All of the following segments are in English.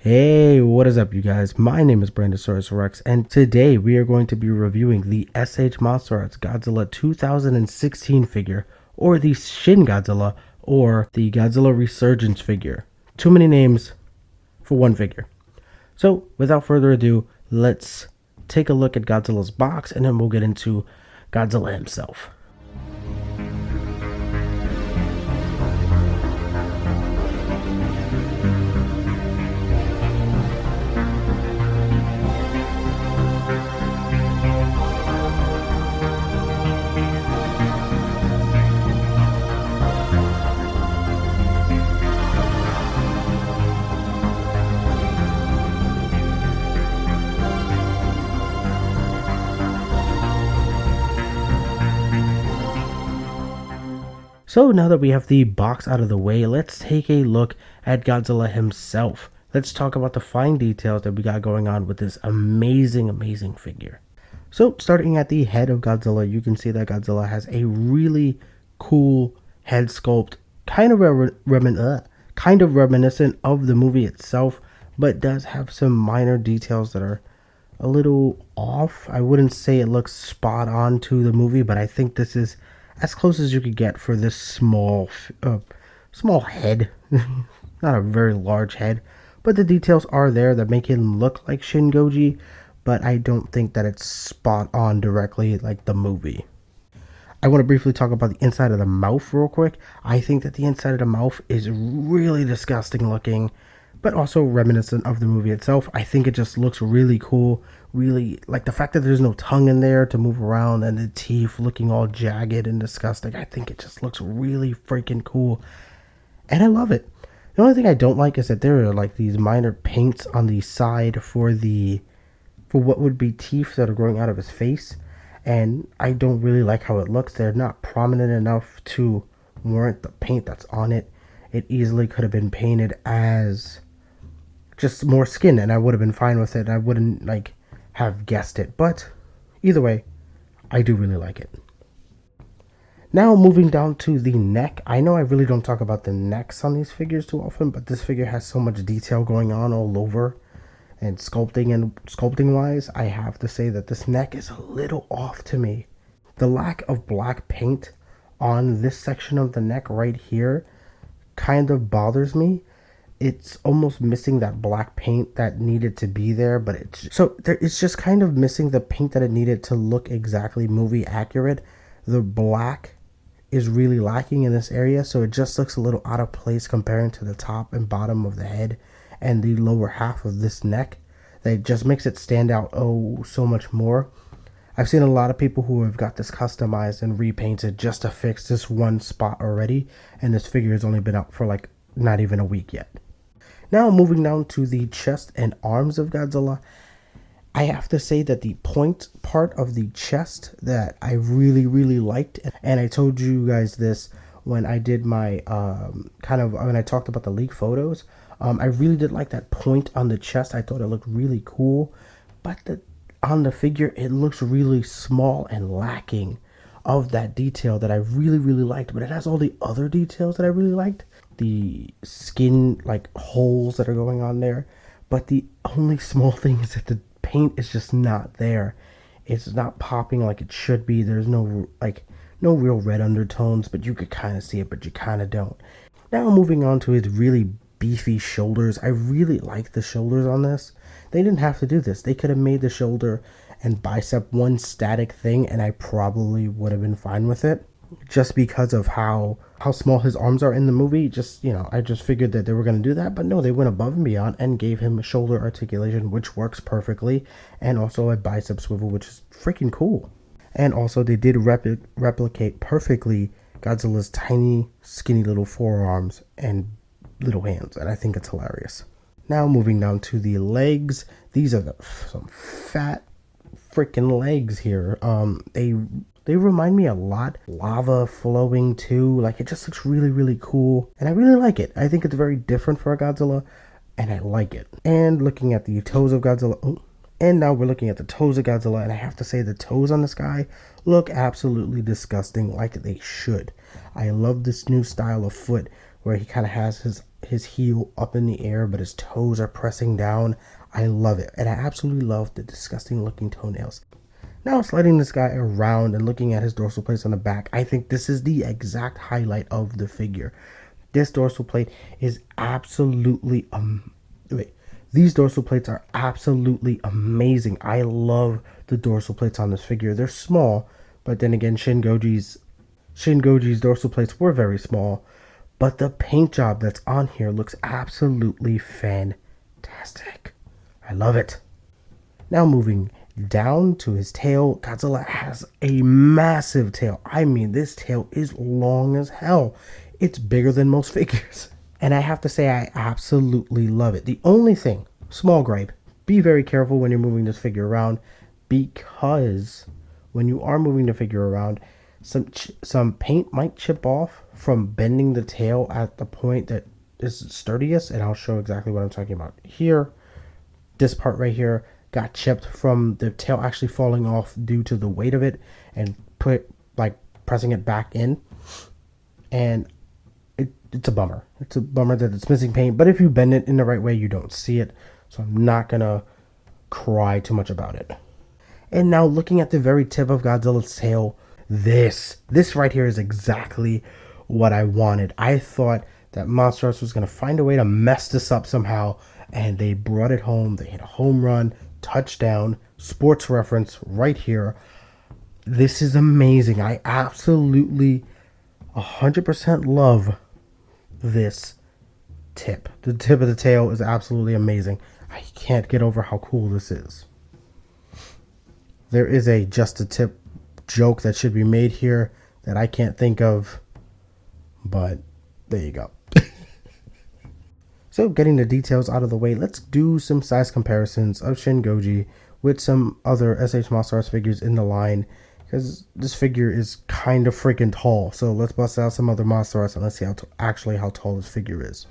Hey, what is up, you guys? My name is Brandasauresrex, and today we are going to be reviewing the S.H MonsterArts Godzilla 2016 figure, or the Shin Godzilla, or the Godzilla Resurgence figure. Too many names for one figure. So, without further ado, let's take a look at Godzilla's box, and then we'll get into Godzilla himself. So now that we have the box out of the way, let's take a look at Godzilla himself. Let's talk about the fine details that we got going on with this amazing figure. So starting at the head of Godzilla, you can see that Godzilla has a really cool head sculpt, kind of reminiscent of the movie itself, but does have some minor details that are a little off. I wouldn't say it looks spot on to the movie, but I think this is as close as you could get for this small head. Not a very large head, but the details are there that make him look like Shin Goji, but I don't think that it's spot on directly like the movie. I want to briefly talk about the inside of the mouth real quick. I think that the inside of the mouth is really disgusting looking, but also reminiscent of the movie itself. I think it just looks really cool. Really, like the fact that there's no tongue in there to move around and the teeth looking all jagged and disgusting. I think it just looks really freaking cool. And I love it. The only thing I don't like is that there are like these minor paints on the side for what would be teeth that are growing out of his face. And I don't really like how it looks. They're not prominent enough to warrant the paint that's on it. It easily could have been painted as just more skin and I would have been fine with it. I wouldn't like have guessed it, but either way, I do really like it. Now moving down to the neck. I know I really don't talk about the necks on these figures too often, but this figure has so much detail going on all over, and sculpting wise, I have to say that this neck is a little off to me. The lack of black paint on this section of the neck right here kind of bothers me. It's almost missing that black paint that needed to be there, but it's just kind of missing the paint that it needed to look exactly movie accurate. The black is really lacking in this area, so it just looks a little out of place comparing to the top and bottom of the head and the lower half of this neck. That just makes it stand out so much more. I've seen a lot of people who have got this customized and repainted just to fix this one spot already, and this figure has only been out for like not even a week yet. Now moving down to the chest and arms of Godzilla, I have to say that the point part of the chest that I really liked, and I told you guys this when I did my when I talked about the leaked photos, I really did like that point on the chest. I thought it looked really cool, but on the figure it looks really small and lacking of that detail that I really liked, but it has all the other details that I really liked. The skin like holes that are going on there, but the only small thing is that the paint is just not there. It's not popping like it should be. There's no real red undertones, but you could kind of see it, but you kind of don't. Now moving on to his really beefy shoulders. I really like the shoulders on this. They didn't have to do this. They could have made the shoulder and bicep one static thing and I probably would have been fine with it, just because of how small his arms are in the movie. I just figured that they were going to do that, but no, they went above and beyond and gave him a shoulder articulation, which works perfectly, and also a bicep swivel, which is freaking cool. And also they did replicate perfectly Godzilla's tiny skinny little forearms and little hands, and I think it's hilarious. Now moving down to the legs. These are some fat freaking legs here. They remind me a lot. Lava flowing too. Like it just looks really cool. And I really like it. I think it's very different for a Godzilla. And I like it. And looking at the toes of Godzilla. And now we're looking at the toes of Godzilla. And I have to say the toes on this guy look absolutely disgusting like they should. I love this new style of foot where he kind of has his heel up in the air, but his toes are pressing down. I love it, and I absolutely love the disgusting looking toenails. Now sliding this guy around and looking at his dorsal plates on the back, I think this is the exact highlight of the figure. This dorsal plate is absolutely these dorsal plates are absolutely amazing. I love the dorsal plates on this figure. They're small, but then again, Shin Goji's dorsal plates were very small, but the paint job that's on here looks absolutely fantastic. I love it. Now moving down to his tail, Godzilla has a massive tail. I mean, this tail is long as hell. It's bigger than most figures. And I have to say, I absolutely love it. The only thing, small gripe, be very careful when you're moving this figure around, because when you are moving the figure around, some paint might chip off from bending the tail at the point that is sturdiest, and I'll show exactly what I'm talking about here. This part right here got chipped from the tail actually falling off due to the weight of it and pressing it back in, and it's a bummer. It's a bummer that it's missing paint, but if you bend it in the right way, you don't see it, so I'm not gonna cry too much about it. And now looking at the very tip of Godzilla's tail, this right here is exactly what I wanted. I thought that MonsterArts was gonna find a way to mess this up somehow, and they brought it home. They hit a home run, touchdown, sports reference right here. This is amazing. I absolutely 100% love this tip. The tip of the tail is absolutely amazing. I can't get over how cool this is. There is a just a tip joke that should be made here that I can't think of, but there you go. So getting the details out of the way, let's do some size comparisons of Shin Goji with some other S.H MonsterArts figures in the line, because this figure is kind of freaking tall. So let's bust out some other MonsterArts and let's see how tall this figure is.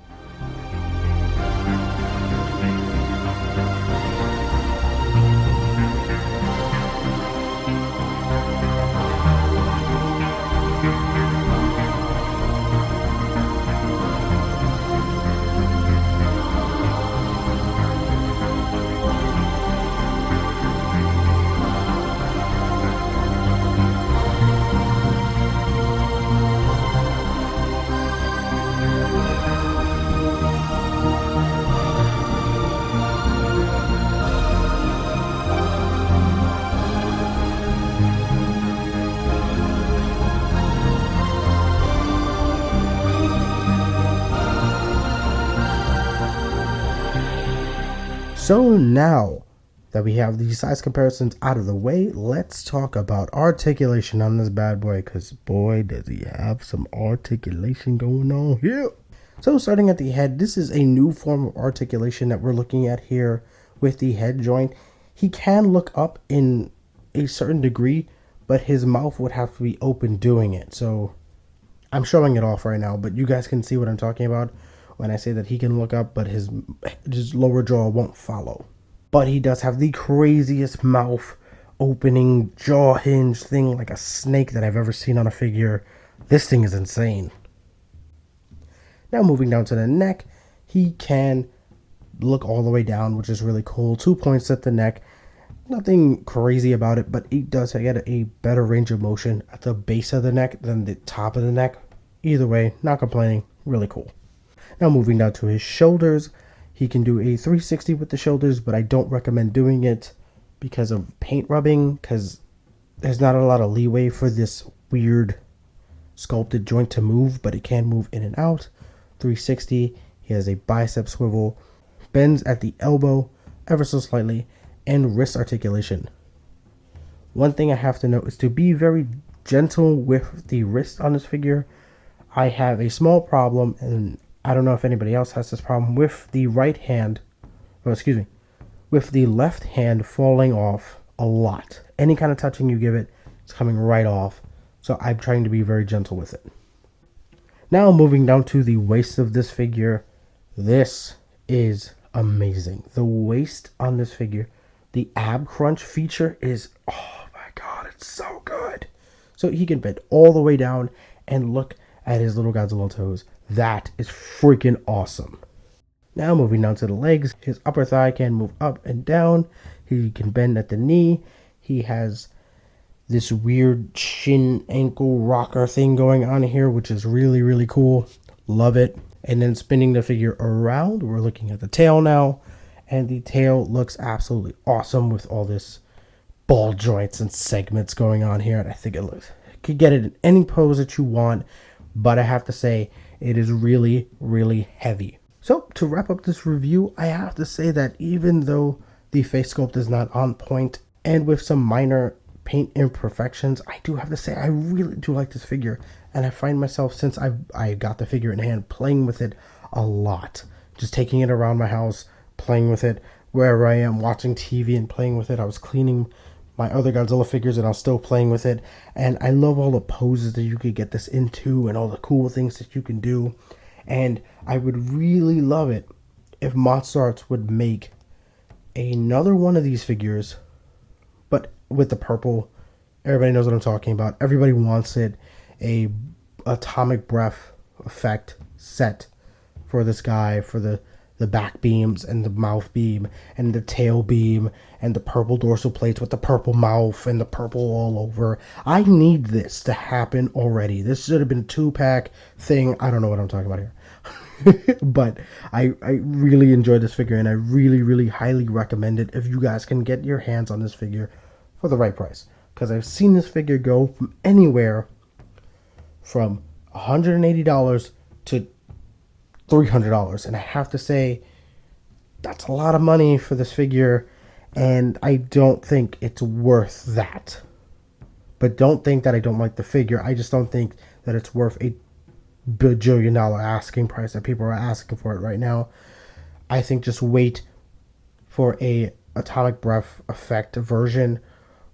So now that we have these size comparisons out of the way, let's talk about articulation on this bad boy, because boy does he have some articulation going on here. So starting at the head, this is a new form of articulation that we're looking at here with the head joint. He can look up in a certain degree, but his mouth would have to be open doing it. So I'm showing it off right now, but you guys can see what I'm talking about when I say that he can look up, but his lower jaw won't follow. But he does have the craziest mouth opening jaw hinge thing, like a snake, that I've ever seen on a figure. This thing is insane. Now moving down to the neck, he can look all the way down, which is really cool. 2 points at the neck. Nothing crazy about it, but he does get a better range of motion at the base of the neck than the top of the neck. Either way, not complaining. Really cool. Now moving down to his shoulders, he can do a 360 with the shoulders, but I don't recommend doing it because of paint rubbing, because there's not a lot of leeway for this weird sculpted joint to move, but it can move in and out. 360, he has a bicep swivel, bends at the elbow ever so slightly, and wrist articulation. One thing I have to note is to be very gentle with the wrist on this figure. I have a small problem, and I don't know if anybody else has this problem, with the right hand, with the left hand falling off a lot. Any kind of touching you give it, it's coming right off. So I'm trying to be very gentle with it. Now moving down to the waist of this figure, this is amazing. The waist on this figure, the ab crunch feature is, oh my god, it's so good. So he can bend all the way down and look at his little Godzilla toes. That is freaking awesome. Now moving down to the legs, his upper thigh can move up and down. He can bend at the knee. He has this weird shin ankle rocker thing going on here, which is really, really cool. Love it. And then spinning the figure around, we're looking at the tail now. And the tail looks absolutely awesome with all this ball joints and segments going on here. And I think you could get it in any pose that you want. But I have to say, it is really, really heavy. So to wrap up this review, I have to say that even though the face sculpt is not on point and with some minor paint imperfections, I do have to say I really do like this figure, and I find myself, since I got the figure in hand, playing with it a lot. Just taking it around my house, playing with it wherever I am, watching TV and playing with it. I was cleaning my other Godzilla figures and I was still playing with it, and I love all the poses that you could get this into and all the cool things that you can do. And I would really love it if MonsterArts would make another one of these figures, but with the purple. Everybody knows what I'm talking about. Everybody wants it. A atomic breath effect set for this guy, for the back beams and the mouth beam and the tail beam and the purple dorsal plates with the purple mouth and the purple all over. I need this to happen already. This should have been a 2-pack thing. I don't know what I'm talking about here. But I really enjoyed this figure, and I really, really highly recommend it if you guys can get your hands on this figure for the right price. Because I've seen this figure go from anywhere from $180 to $300, and I have to say that's a lot of money for this figure, and I don't think it's worth that. But don't think that I don't like the figure. I just don't think that it's worth a bajillion-dollar asking price that people are asking for it right now. I think just wait for a atomic breath effect version,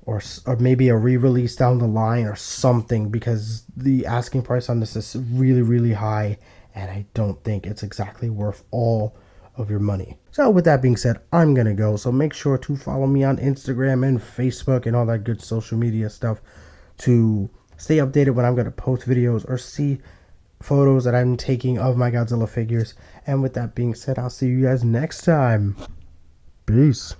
or maybe a re-release down the line or something, because the asking price on this is really, really high, and I don't think it's exactly worth all of your money. So with that being said, I'm gonna go. So make sure to follow me on Instagram and Facebook and all that good social media stuff to stay updated when I'm gonna post videos or see photos that I'm taking of my Godzilla figures. And with that being said, I'll see you guys next time. Peace.